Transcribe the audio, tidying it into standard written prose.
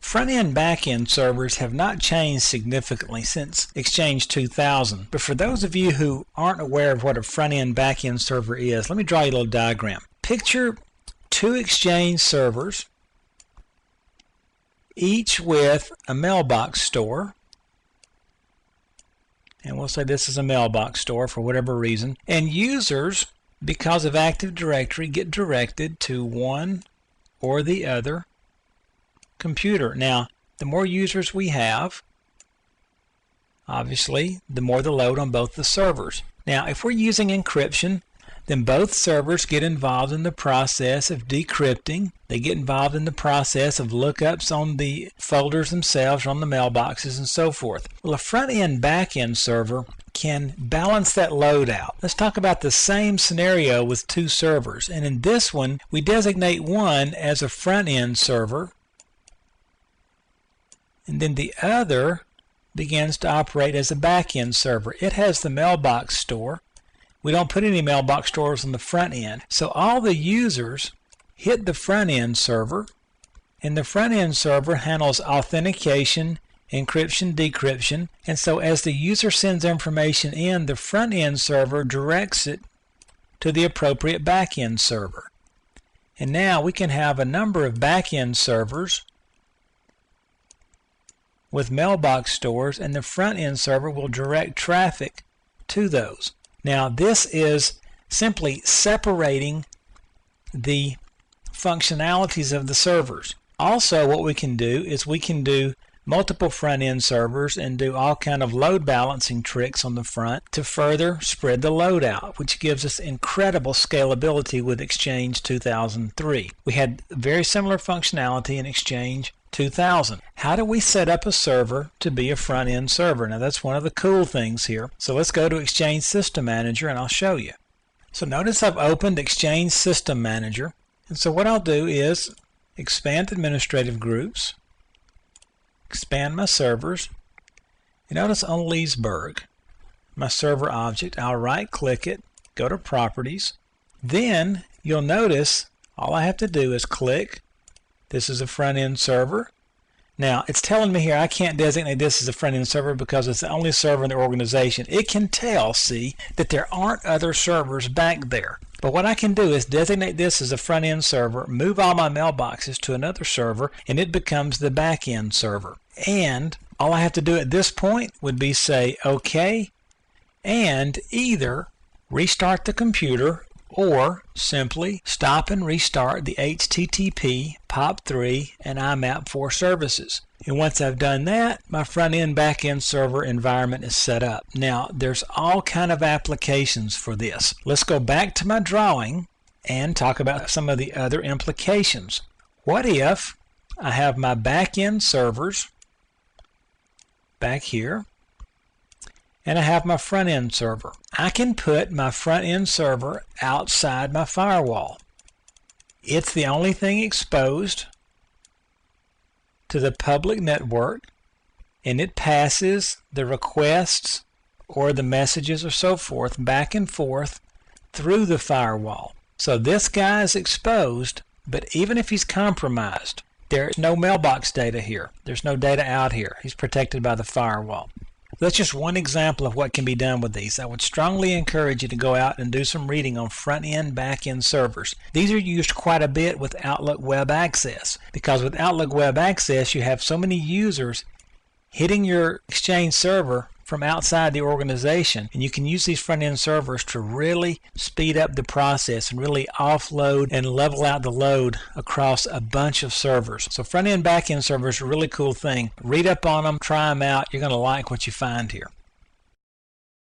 Front-end back-end servers have not changed significantly since Exchange 2000, but for those of you who aren't aware of what a front-end back-end server is, let me draw you a little diagram. Picture two Exchange servers, each with a mailbox store, and we'll say this is a mailbox store for whatever reason, and users, because of Active Directory, get directed to one or the other computer. Now, the more users we have, obviously, the more the load on both the servers. Now, if we're using encryption, then both servers get involved in the process of decrypting. They get involved in the process of lookups on the folders themselves, on the mailboxes, and so forth. Well, a front-end back-end server can balance that load out. Let's talk about the same scenario with two servers. And in this one, we designate one as a front-end server, and then the other begins to operate as a back-end server. It has the mailbox store. We don't put any mailbox stores on the front end. So all the users hit the front-end server, and the front-end server handles authentication, encryption, decryption, and so as the user sends information in, the front-end server directs it to the appropriate back-end server. And now we can have a number of back-end servers with mailbox stores, and the front-end server will direct traffic to those. Now, this is simply separating the functionalities of the servers. Also, what we can do is we can do multiple front-end servers and do all kind of load balancing tricks on the front to further spread the load out, which gives us incredible scalability with Exchange 2003. We had very similar functionality in Exchange 2000. How do we set up a server to be a front-end server? Now, that's one of the cool things here. So let's go to Exchange System Manager and I'll show you. So notice I've opened Exchange System Manager, and so what I'll do is expand administrative groups, expand my servers, and notice on Leesburg, my server object, I'll right click it, go to properties. Then you'll notice all I have to do is click. This is a front-end server. Now, it's telling me here I can't designate this as a front-end server because it's the only server in the organization. It can tell, see, that there aren't other servers back there. But what I can do is designate this as a front-end server, move all my mailboxes to another server, and it becomes the back-end server. And all I have to do at this point would be say OK, and either restart the computer or simply stop and restart the HTTP, POP3, and IMAP4 services. And once I've done that, my front-end, back-end server environment is set up. Now, there's all kind of applications for this. Let's go back to my drawing and talk about some of the other implications. What if I have my back-end servers back here, and I have my front-end server? I can put my front-end server outside my firewall. It's the only thing exposed to the public network, and it passes the requests or the messages or so forth back and forth through the firewall. So this guy is exposed, but even if he's compromised, there's no mailbox data here. There's no data out here. He's protected by the firewall. That's just one example of what can be done with these. I would strongly encourage you to go out and do some reading on front-end, back-end servers. These are used quite a bit with Outlook Web Access, because with Outlook Web Access you have so many users hitting your Exchange server from outside the organization, and you can use these front-end servers to really speed up the process and really offload and level out the load across a bunch of servers. So front-end, back-end servers are a really cool thing. Read up on them, try them out. You're going to like what you find here.